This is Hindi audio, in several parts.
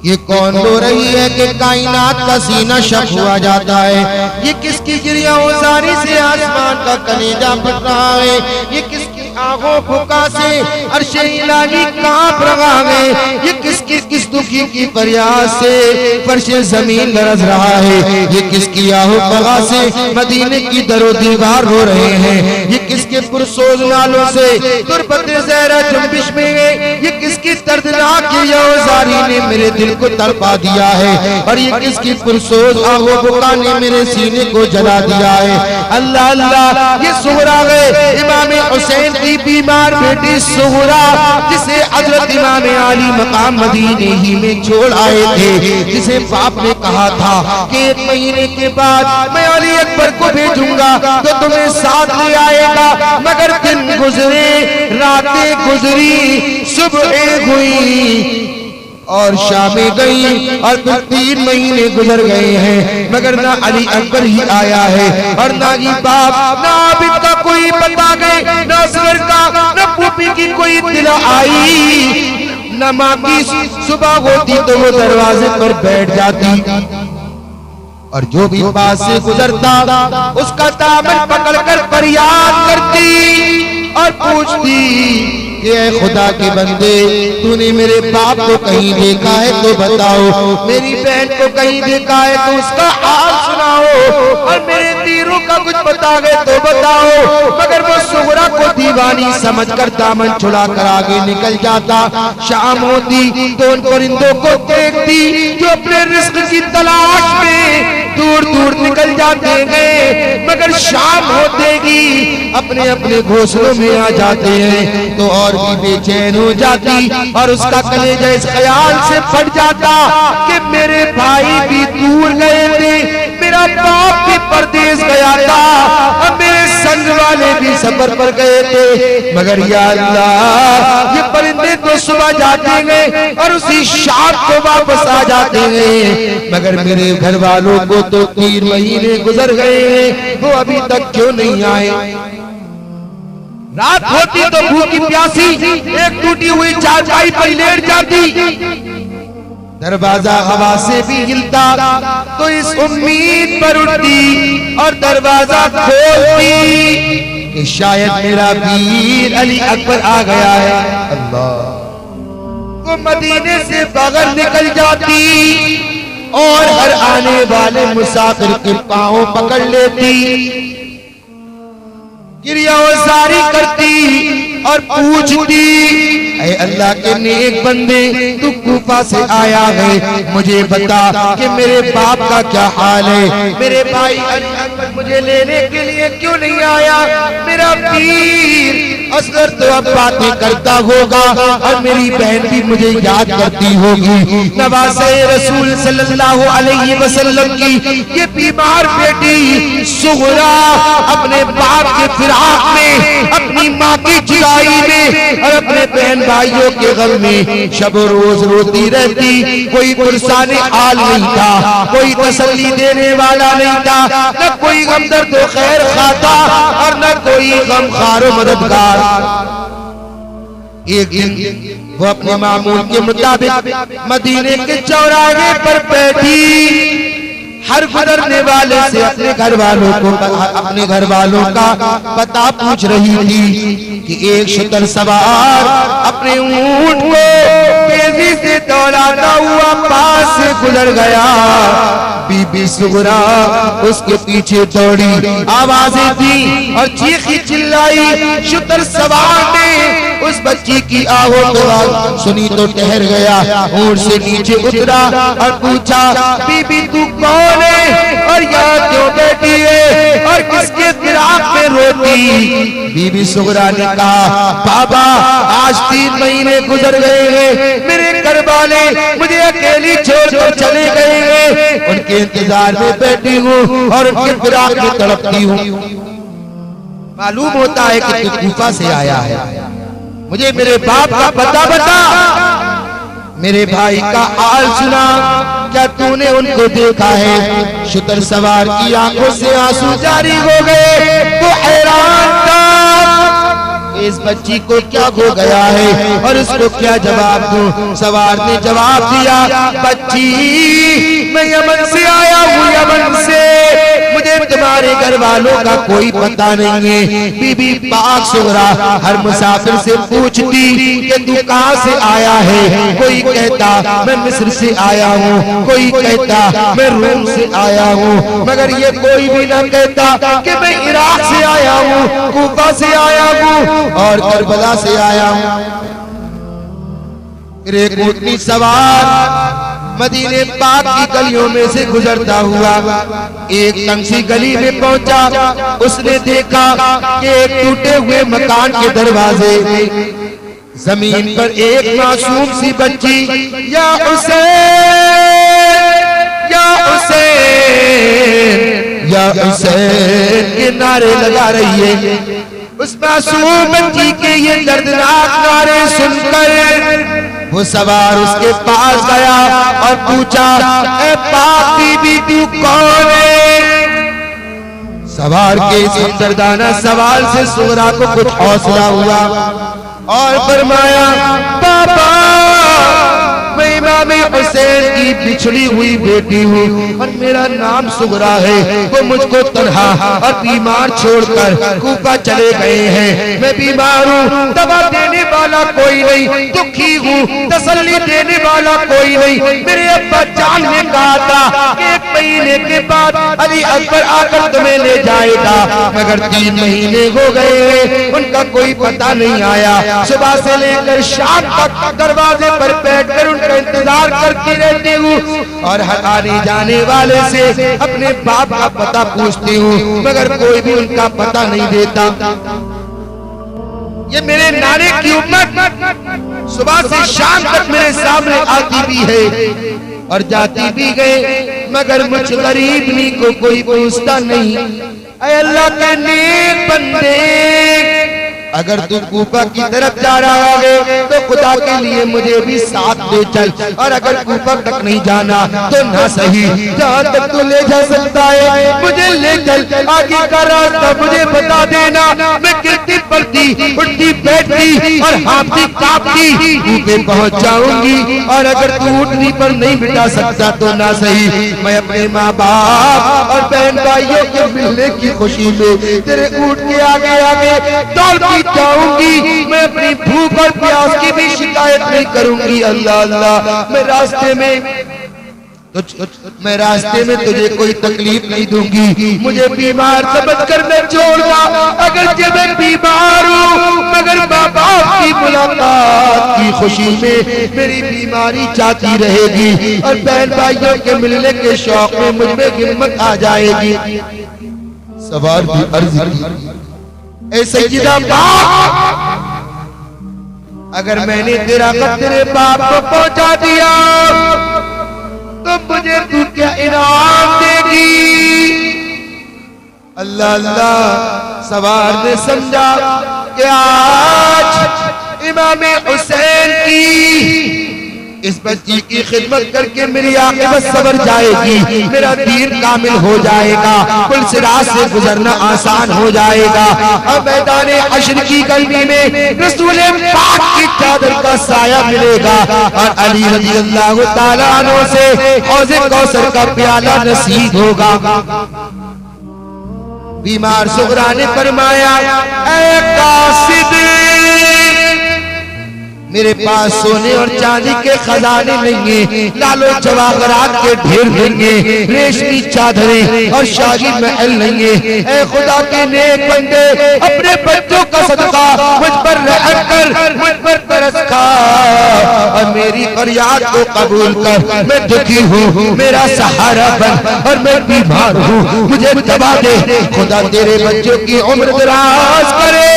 ये कौन रो रही है कि कायनात का सीना शक हुआ जाता है? ये किसकी गिरिया उजारी से आसमान का कलेजा फट रहा है? ये किसकी आगों फुका से अर्शे इलाही कांप रहा है? ये किस दुखी की फरियाद से फर्शे जमीन लरज रहा है? ये किसकी आहो बगा से मदीने की दरो दीवार रो रहे हैं? ये किसके पुरसोज नालों से तुरबत ज़हरा जुम्बिश में है? ये किसकी दर्दनाक यौजारी ने मेरे दिल को तड़पा दिया है? और ये किसकी पुरसोज आहो बुका ने मेरे सीने को जला दिया है? अल्लाह अल्लाह, ये सुहरा है इमाम हुसैन की बीमार बेटी सुहरा, जिसे हजरत इमाम आली मकाम मदीने ही में छोड़ आए थे, जिसे बाप ने कहा था कि 1 महीने के बाद मैं अली अकबर को भेजूंगा तो तुम्हें साथ ले आएगा। मगर दिन गुजरे, रातें गुजरी, सुबह हुई और शामें गई और फिर 3 महीने गुजर गए हैं, मगर ना अली अकबर ही आया है और ना ही बाप, ना आबिद का कोई पता गए, ना असगर का, ना पुपी की कोई इत्तला आई, ना माँ की सुबह होती तो वो दरवाजे पर बैठ जाती और जो भी पास से गुजरता उसका दामन पकड़कर फरियाद करती और पूछती कि ऐ खुदा के बंदे, तूने मेरे बाप को कहीं देखा है तो बताओ, मेरी बहन को कहीं देखा है तो उसका हाल सुनाओ, और मेरे तीरों का कुछ पता है तो बताओ। मगर वो सुगरा को दीवानी समझकर दामन छुड़ा कर आगे निकल जाता। शाम होती तो उन परिंदों को देखती जो अपने रिस्क की तलाश में दूर दूर निकल जाते हैं, मगर शाम होते ही अपने अपने घोंसलों में आ जाते हैं तो और भी बेचैन हो जाती और उसका कलेजा इस ख्याल से फट जाता कि मेरे भाई भी दूर गए थे, मेरा बाप भी परदेश गया था और मेरे संग वाले भी सफर पर गए थे, मगर या अल्लाह ये परिंदे तो सुबह जाते हैं और उसी शाम को वापस आ जाते हैं, मगर मेरे घर वालों को तो 3 महीने गुजर गए हैं, वो अभी तक क्यों नहीं आए? रात होती तो भूखी प्यासी एक टूटी हुई चारपाई पर लेट जाती, दरवाजा हवा से भी हिलता तो इस उम्मीद पर उठती और दरवाजा खोलती कि शायद मेरा वीर अली अकबर आ गया है। अल्लाह, वो मदीने से बगैर निकल जाती और हर आने वाले मुसाफिर के पांव पकड़ लेती, गिरियावजारी करती और पूछती, ऐ अल्लाह के नेक बंदे, तू कूफा से आया है, मुझे बता कि मेरे बाप का क्या हाल है? मेरे भाई अली अकबर मुझे लेने के लिए क्यों नहीं आया? मेरा वीर असगर तो अब बातें करता होगा और मेरी बहन भी मुझे याद करती होगी। नवाज़े रसूल सल्लल्लाहु अलैहि वसल्लम की ये बीमार बेटी सुगरा अपने बाप के फिराक में, अपनी माँ की जुदाई में और अपने बहन भाइयों के गम में शब रोज रोती रहती। कोई पुरसाने हाल नहीं था, कोई तसल्ली देने वाला नहीं था, न कोई हमदर्द व खैर खाता और न कोई गमखार व मददगार। एक दिन वो अपने मामूल के मुताबिक मदीने के चौराहे पर बैठी, हर गुजरने वाले से अपने घर वालों का पता पूछ रही थी कि एक शुतर सवार अपने ऊंट को तेजी से दौड़ाता हुआ पास से गुजर गया। बीबी सुगरा उसके पीछे दौड़ी, आवाजें दी और चीखी चिल्लाई। शुतर सवार ने उस बच्ची की आवाज़ सुनी तो ठहर गया, ऊंट से नीचे उतरा और पूछा, बीबी तू कौन है और यहाँ क्यों बैठी है और किसके फिराक में रोती? बीबी सुगरा ने कहा, बाबा आज 3 महीने गुजर गए हैं, मेरे घर वाले मुझे अकेली छोड़कर चले गए हैं, उनके इंतजार में बैठी हूँ और उनके फिराक में तड़पती हूँ। मालूम होता है कि तू कूफा से आया है, मुझे मेरे बाप का पता बता, मेरे भाई का हाल सुना, क्या तूने उनको देखा है? शुतर सवार की आंखों से आंसू जारी हो गए। वो हैरान था, इस बच्ची को क्या हो गया है और इसको क्या जवाब दूं। सवार ने जवाब दिया, बच्ची मैं यमन से आया हूँ, यमन से, मुझे तुम्हारे घर वालों का कोई पता नहीं है। बीबी पाक सुगरा हर मुसाफिर से पूछती कि तू कहाँ से आया है। कोई कहता मैं मिस्र से आया हूँ, कोई कहता मैं रोम से आया हूँ, मगर ये कोई भी ना कहता कि मैं इराक से आया हूँ, कूफा से आया हूँ और करबला से आया हूँ। फिर एक ऊँटनी सवार मदीने पाक की गलियों में से गुजरता हुआ एक तंग सी गली में पहुंचा। उसने देखा कि एक टूटे हुए मकान के दरवाजे जमीन पर एक मासूम सी बच्ची या हुसैन या हुसैन या हुसैन के नारे लगा रही है। उस मासूम बच्ची के ये दर्दनाक नारे सुनकर वो सवार उसके पास गया और पूछा, ए पाक बीबी तू कौन है। सवार के इस हमदर्दाना सवाल से सुगरा को कुछ हौसला हुआ और फरमाया, पापा मैं इमाम हुसैन की बिछड़ी हुई बेटी हूँ और मेरा नाम सुगरा है। वो मुझको तन्हा और बीमार छोड़कर कूफा चले गए हैं। मैं बीमार हूँ, दवा देने वाला कोई नहीं, दुखी हूँ, तसल्ली देने वाला कोई नहीं। मेरे अब्बा जान ने कहा था कि 1 महीने के बाद अली अकबर आकर तुम्हें ले जाएगा, मगर 3 महीने हो गए, उनका कोई पता नहीं आया। सुबह से लेकर शाम तक दरवाजे पर बैठकर उनका इंतजार करती रहती हूँ और हर आने जाने वाले से अपने बाप का पता पूछती हूँ, मगर कोई भी उनका पता नहीं देता। ये मेरे नाने की उम्मत सुबह से शाम तक मेरे सामने आती भी है और जाती भी गए, मगर मुझ गरीबनी को कोई पूछता नहीं। ऐ अल्लाह के नेक बंदे, अगर तू कूफा की तरफ जा रहा है तो खुदा के लिए मुझे भी साथ ले चल, और अगर कूफा तक नहीं जाना तो ना सही, जहाँ तक तू ले जा सकता है मुझे ले चल। आगे का रास्ता मुझे बता देना, मैं गिरती पड़ती उठती बैठती और हाथी कांपती कूफे पहुँच जाऊंगी, और अगर तू उठनी पर नहीं बिठा सकता तो ना सही, मैं अपने माँ बाप और बहन भाइयों के मिलने की खुशी में तेरे ऊँट के आगे आगे दौड़ती जाऊंगी। मैं अपनी भूख और प्यास की भी शिकायत नहीं करूंगी। अल्लाह अल्लाह, मैं रास्ते में तुझे कोई तकलीफ नहीं दूंगी। मुझे बीमार समझकर मैं छोड़ना, अगर जब मैं बीमार हूँ, मगर माँ बाप की मुलाकात की खुशी में मेरी बीमारी जाती रहेगी और बहन भाइयों के मिलने के शौक में मुझ में हिम्मत आ जाएगी। सवार भी अर्ज की, ऐ सैयदा बाप, अगर मैंने तेरा खत तेरे बाप को पहुंचा दिया तो मुझे तू क्या इनाम देगी। अल्लाह अल्लाह, सवार ने समझा कि आज इमाम हुसैन की इस बच्ची की खिदमत करके मेरी आक़िबत सवर जाएगी, मेरा दीन कामिल हो जाएगा, पुल सिरात से गुजरना आसान हो जाएगा। अब मैदान हश्र की गर्मी में रसूल पाक की चादर का साया मिलेगा और अली रज़ी अल्लाह ताला अन्हु से हौज़े कौसर का प्याला नसीब होगा। बीमार सुगरा ने फरमाया, ऐ कासिद, मेरे पास सोने और चांदी के खजाने नहीं है, लालो जवाहरात के ढेर नहीं है, रेशमी चादरें और शाही महल नहीं है। ऐ खुदा के नेक बंदे, अपने बच्चों का सदका मुझ पर रहम कर, मुझ पर तरस खा और मेरी फरियाद को कबूल कर। मैं दुखी हूँ, मेरा सहारा बन, और मैं बीमार हूँ, मुझे दवा दे। खुदा तेरे बच्चों की उम्र दराज करे।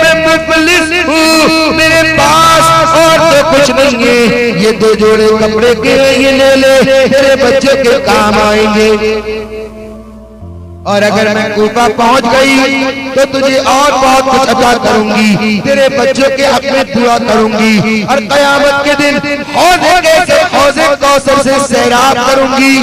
मैं मुफलिस हूँ, मेरे पास और तो कुछ नहीं है, ये 2 जोड़े कपड़े के ये ले ले, तेरे बच्चे के काम आएंगे। और अगर मैं कूफा पहुंच गई तो तुझे और बहुत कुछ अता करूंगी, तेरे बच्चों के हक में दुआ करूंगी, और कयामत के दिन हौज़े कौसर से सैराब करूंगी।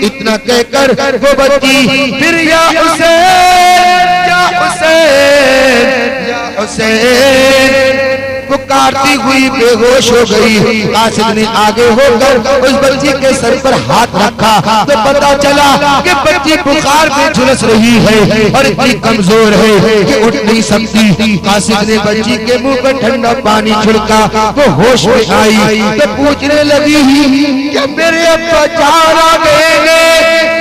इतना कहकर वो बच्ची फिर या हुसैन या हुसैन या हुसैन पुकारती हुई बेहोश हो गई। कासिद ने आगे होकर उस बच्ची के सर पर हाथ रखा तो पता चला कि बच्ची बुखार में झुलस रही है और इतनी कमजोर है कि उठ नहीं सकती। कासिद ने बच्ची के मुंह पर ठंडा पानी छिड़का, वो होश में आई तो पूछने लगी कि मेरे अब्बा जान आ गए,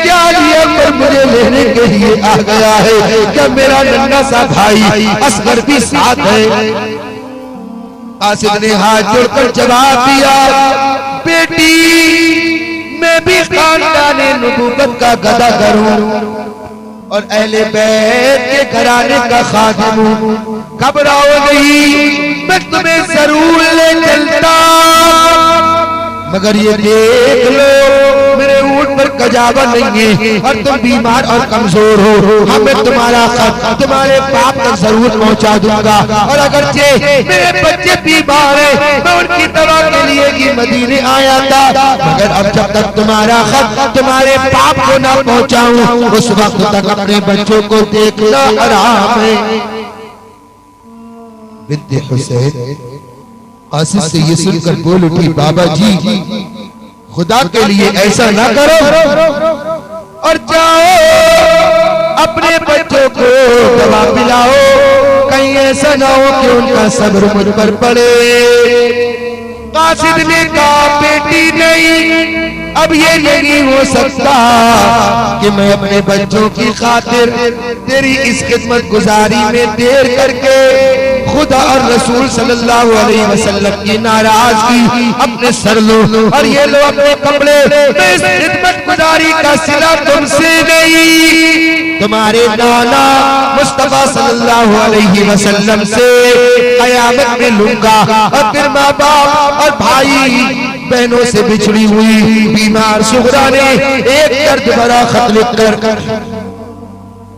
क्या ये पर मुझे लेने के लिए आ गया है? क्या मेरा नन्हा सा भाई असगर भी साथ है? कासिद ने हाथ जोड़कर जवाब दिया, बेटी मैं भी खानदाने नबूवत का गदा करूं और अहले बैत के घराने का खादिम हूं। घबराओ नहीं, मैं तुम्हें जरूर ले चलता, मगर ये देख लो मेरे ऊंट पर कजावा नहीं है और तुम बीमार और कमजोर हो। हमें तुम्हारा खत तुम्हारे बाप तक जरूर पहुंचा दूंगा, और अगर मेरे बच्चे बीमार है मैं उनकी दवा के लिए ही मदीने आया था, मगर अब जब तक तुम्हारा खत तुम्हारे बाप को ना पहुंचाऊं उस वक्त तक अपने बच्चों को देखना हराम है। बिन्ते हुसैन कासिद से ये सुनकर बोल उठी, बाबा जी खुदा के लिए ऐसा ना करो और जाओ अपने बच्चों को दवा पिलाओ, कहीं ऐसा ना हो कि उनका सब्र मुझ पर पड़े। कासिद ने कहा, बेटी नहीं, अब ये नहीं हो सकता कि मैं अपने बच्चों की खातिर तेरी इस खिदमत गुजारी में देर करके खुदा और रसूल सल्लल्लाहु अलैहि वसल्लम की नाराजगी अपने सर लो और ये लो अपने कपड़े। मैं इस खिदमत गुजारी का सिला तुमसे नहीं, तुम्हारे नाना मुस्तफा सल्लल्लाहु अलैहि वसल्लम से कयामत में लूंगा। और फिर माँ बाप और भाई बहनों से बिछड़ी हुई बीमार सुगरा ने एक दर्द भरा खत लिखकर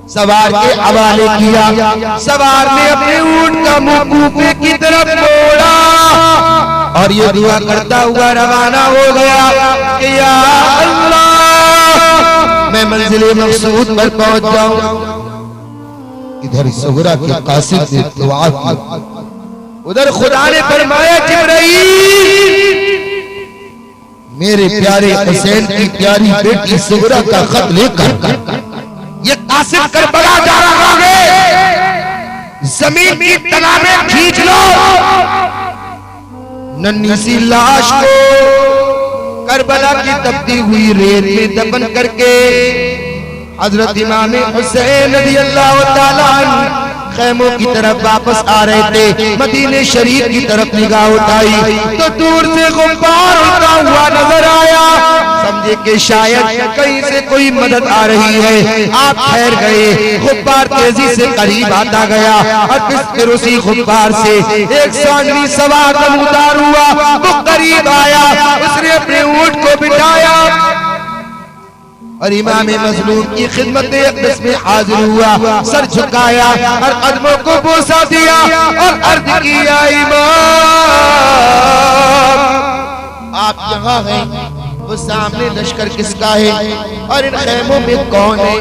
सवार के हवाले किया। सवार ने अपने ऊंट का मुंह कूफे की तरफ मोड़ा और ये दुआ करता हुआ रवाना हो गया कि या अल्लाह मैं मंजिले मकसूद पर पहुंच जाऊं। इधर सुगरा के कासिद ने दुआ की, उधर खुदा ने फरमाया, जिब्राईल मेरे प्यारे हुसैन की प्यारी बेटी सुगरा का खत लेकर ये कासिद करबला जा रहा है, जमीन की तलाबें खींच लो, नन्ही सी लाश को करबला की तपती हुई रेत में दफन करके हजरत इमाम हुसैन रज़ियल्लाहु ताला अन्हु खैमों की तरफ वापस आ रहे थे। मदीने शरीफ की तरफ निगाह उठाई तो दूर से गुब्बार उड़ता हुआ नजर आया, समझे कि शायद कहीं से कोई मदद आ रही है। आप ठहर गए, गुब्बार तेजी से करीब आता गया और फिर उसी गुब्बार से एक सांगरी सवार नमूदार हुआ, वो करीब आया, उसने अपने ऊंट को बिठाया और इमाम मज़लूम की खिदमत अक़दस में हाजिर हुआ, सर झुकाया और कदमों को बोसा दिया और अर्ज किया, इमाम आप यहाँ हैं, वो सामने लश्कर किसका है और इन खैमों में कौन है?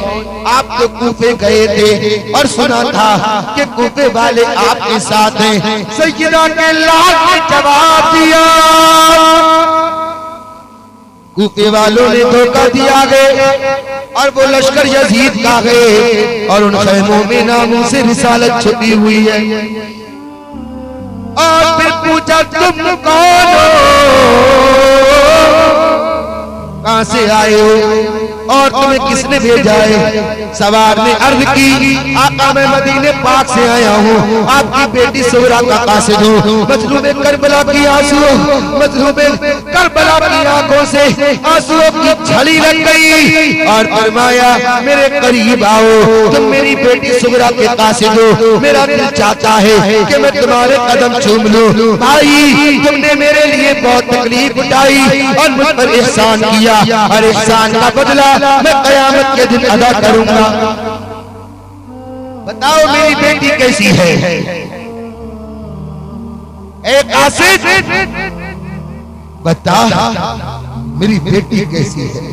आप तो कूफे गए थे और सुना था कि कूफे वाले आपके साथ हैं। सैयदा के लाल ने जवाब दिया, कूफे वालों ने धोखा दिया गए और वो लश्कर यजीद का गए और उन खैमों में नामों से रिसालत छुपी हुई है। और फिर पूछा, तुम कौन हो, कहां से आए हो और तुम्हें किसने भेजा है? सवार ने अर्ज की, आका मैं मदीने पाक से आया हूँ, आपकी बेटी सुगरा का कासिद हूँ। मजलूमे करबला की आंसू, मजलूमे करबला की आंखों से आंसुओं की झड़ी लग गई और फरमाया, मेरे करीब आओ, तुम मेरी बेटी सुगरा के कासिद हो, मेरा दिल चाहता है कि मैं तुम्हारे कदम चूम लूं। भाई तुमने मेरे लिए बहुत तकलीफ उठाई और मुझ पर एहसान किया और एहसान का बदला मैं कयामत के दिन अदा करूंगा। बताओ मेरी बेटी कैसी है? एक कासिद बता मेरी बेटी कैसी है?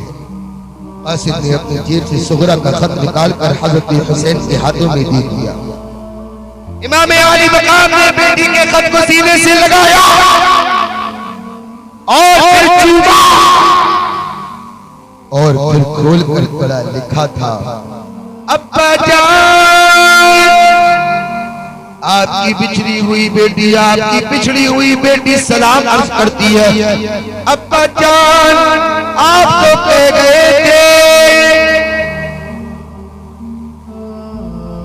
कासिद ने अपनी जेब से सुगरा का खत निकालकर हजरत हुसैन के हाथों में दे दिया। इमाम आली मकाम ने बेटी के खत को सीने से लगाया और फिर चूमा और फिर खोल कर पढ़ा, लिखा था अब्बा जान, आपकी बिछड़ी हुई बेटी, आपकी पिछड़ी हुई बेटी सलाम अर्ज करती है। अब्बा जान, आप तो कह गए थे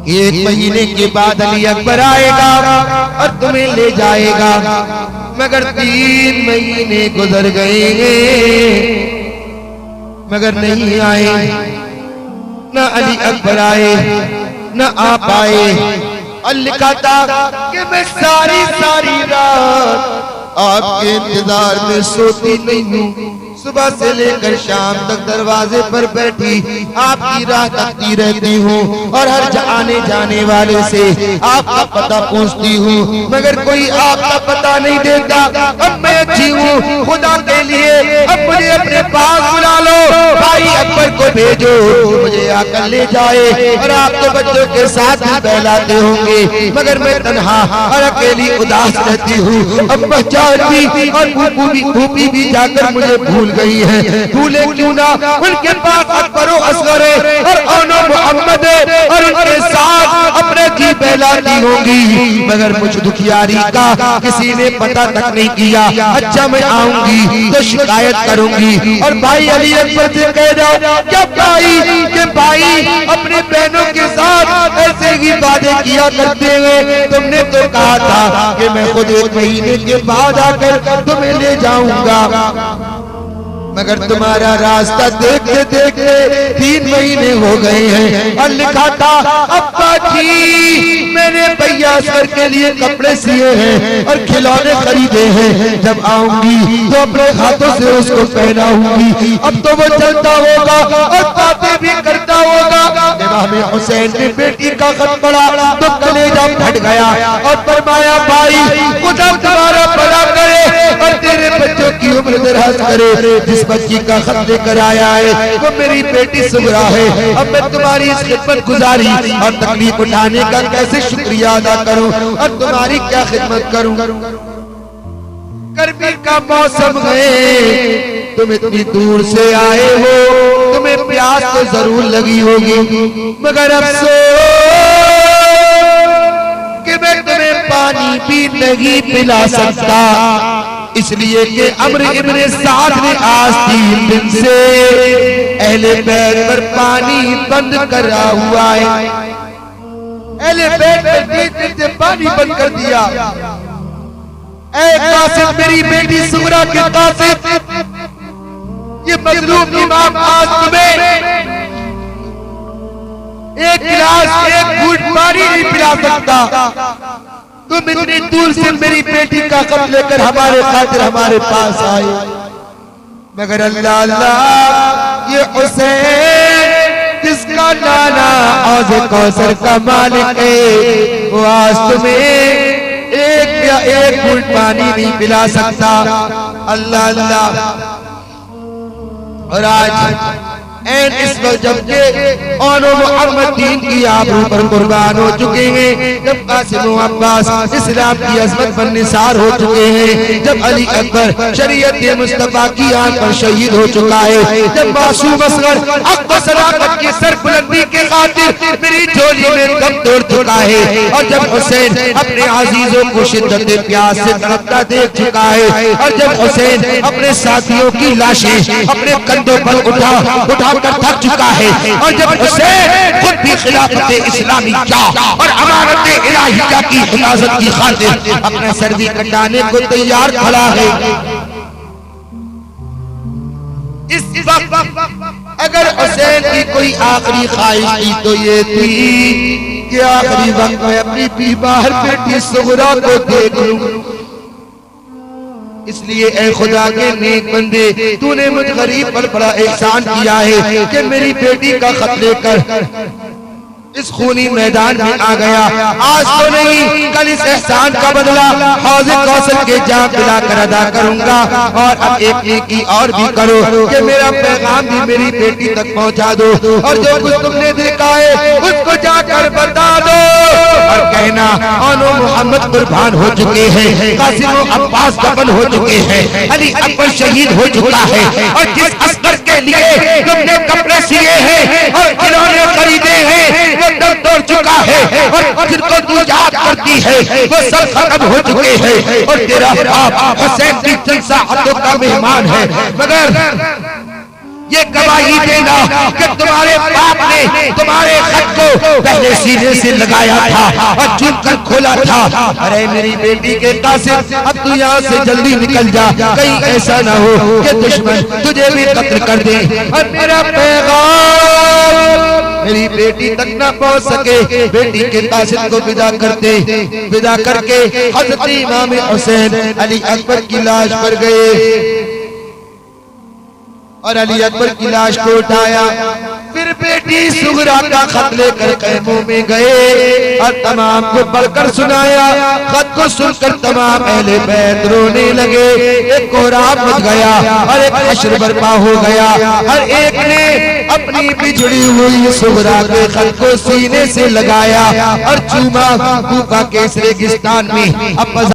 कि 1 महीने के बाद अली अकबर आएगा और तुम्हें ले जाएगा, मगर 3 महीने गुजर गए मगर नहीं आए, न अली अकबर आए न आप आए। और लिखा था कि मैं सारी सारी रात आपके इंतजार में सोती नहीं हूँ, सुबह से लेकर शाम तक दरवाजे पर बैठी आपकी राह तकती रहती हूँ और हर आने जाने वाले से आपका पता पूछती हूँ, मगर कोई आपका पता नहीं देता। अब मैं अच्छी हूँ, खुदा के लिए अब मुझे अपने पास बुला लो, भाई अकबर को भेजो मुझे आकर ले जाए, और आप तो बच्चों के साथ ही बहलाते होंगे, मगर मैं तन्हा और अकेली उदास रहती हूँ। अब बच्चा भी और फूफी भी जाकर मुझे भूल गई है, भूले क्यों ना, उनके पास अकबरो असगर और ओनो मोहम्मद और उनके साथ अपने जी बहलाती होंगी, मगर मुझ दुखियारी का किसी ने पता तक नहीं किया। अच्छा मैं आऊंगी तो शिकायत करूंगी और भाई अली अकबर से कह दो क्या भाई के भाई अपने बहनों के साथ ऐसे ही वादे किया करते हुए, तुमने तो कहा था कि मैं खुद 1 महीने के बाद आकर तुम्हें ले जाऊंगा, मगर तुम्हारा रास्ता देखते देखते 3 महीने हो गए हैं। और लिखा था अब्बा जी, मैंने भैया सर के लिए कपड़े सिए हैं और खिलौने खरीदे हैं, जब आऊंगी तो अपने हाथों से उसको पहनाऊंगी। अब तो वो चलता होगा और बातें भी करता होगा। इमाम हुसैन ने बेटी का खत पढ़ा तो कलेजा फट गया और फरमाया भाई खुदा तुम्हारा भला करे और तेरे बच्चों की उम्र दराज करे। जिस बच्ची का खत लेकर आया है वो मेरी बेटी सुगरा है। अब मैं तुम्हारी इस खिदमत गुजारी और तकलीफ उठाने का कैसे शुक्रिया अदा करूं और तुम्हारी क्या खिदमत करूं। गर्मी का मौसम है, तुम इतनी दूर से आए हो, तुम्हें प्यास तो जरूर लगी होगी, मगर अफसोस कि मैं तुम्हें पानी भी नहीं पिला सकता, इसलिए कि अम्र इब्ने साद ने आज 3 दिन से अहले बैत पर पानी बंद करा हुआ है। अहले बैत पर 3 दिन से पानी बंद कर दिया। ऐ कासिम, मेरी बेटी सुगरा के कासिम, ये मजलूम इमाम आज तुम्हें 1 गिलास 1 घूंट पानी नहीं पिला सकता। तुम इतनी दूर से मेरी बेटी का खत लेकर हमारे खातिर हमारे पास आए, मगर अल्लाह अल्लाह ये हुसैन जिसका नाना औज़े कौसर का मालिक है, वो आज तुम्हें 1 घूंट पानी नहीं पिला सकता। अल्लाह अल्लाह। और आज इस वक्त जबकि मोहम्मद दीन की आबरू पर कुर्बान हो चुके हैं, जब कासिम अब्बास इस्लाम की अजमत पर निसार हो चुके हैं, जब अली अकबर शरीयत मुस्तफा की आंख पर शहीद हो चुका है, जब मासूम असगर अकबर सदाकत की सरबुलंदी के खातिर मेरी झोली में दम तोड़ चुका है, और जब हुसैन अपने अजीजों को शिद्दत प्यास से तड़पता देख चुका है, और जब हुसैन अपने साथियों की लाशें अपने कंधों पर उठा कर थक चुका है, और जब हुसैन खुद भी खिलाफत इस्लामी और अमानत इलाहिया की हिफाजत की खातिर अपना सर्दी कटाने को तैयार खड़ा है, इस वक्त अगर हुसैन की कोई आखिरी ख्वाहिश थी तो ये थी कि आखिरी वक्त में अपनी बीमार बेटी सुगरा को देख लूं। इसलिए ए खुदा के नेक बंदे, तूने मुझ गरीब पर बड़ा एहसान किया है कि मेरी बेटी का खत लेकर इस खूनी मैदान में आ गया। आज तो नहीं, कल इस एहसान का बदला हौज़े कौसर के जाम पिलाकर अदा करूंगा। और अब एक नेकी और भी करो कि मेरा पैगाम भी मेरी बेटी तक पहुंचा दो, और जो कुछ तुमने देखा है उसको जाकर बता दो और कहना मोहम्मद कुर्बान हो चुके हैं, कासिम अब्बास दफन हो चुके हैं, अली अकबर शहीद हो चुका है, और जिस अस्कर के लिए तुमने कपड़े सिए हैं और खिलौने खरीदे हैं वो दम तोड़ चुका है, और जिनको तू याद करती है वो सब खत्म हो चुके हैं, और तेरा बाप हुसैन की जलसाअतों का मेहमान है। मगर ये गवाही देना कि तुम्हारे बाप ने तुम्हारे खत को पहले सीने से लगाया था और चुप कर खोला था। अरे मेरी बेटी के कासिम, अब तू यहाँ से जल्दी निकल जा, कहीं ऐसा ना हो कि दुश्मन तुझे भी कत्ल कर दे और मेरा पैगाम मेरी बेटी तक ना पहुँच सके। बेटी के कासिम को विदा करके हज़रत इमाम हुसैन अली अकबर की लाश पर गए और अली अकबर की लाश को उठाया। फिर बेटी सुगरा का खत लेकर खैमों में गए और तमाम को पढ़कर सुनाया। खत को सुनकर तमाम अहले बैत रोने लगे। एक कोहराम मच गया और एक हश्र बर्पा हो गया। हर एक ने अपनी बिछड़ी हुई सुगरा के खत को सीने से लगाया और चूमा कूफा के रेगिस्तान में अब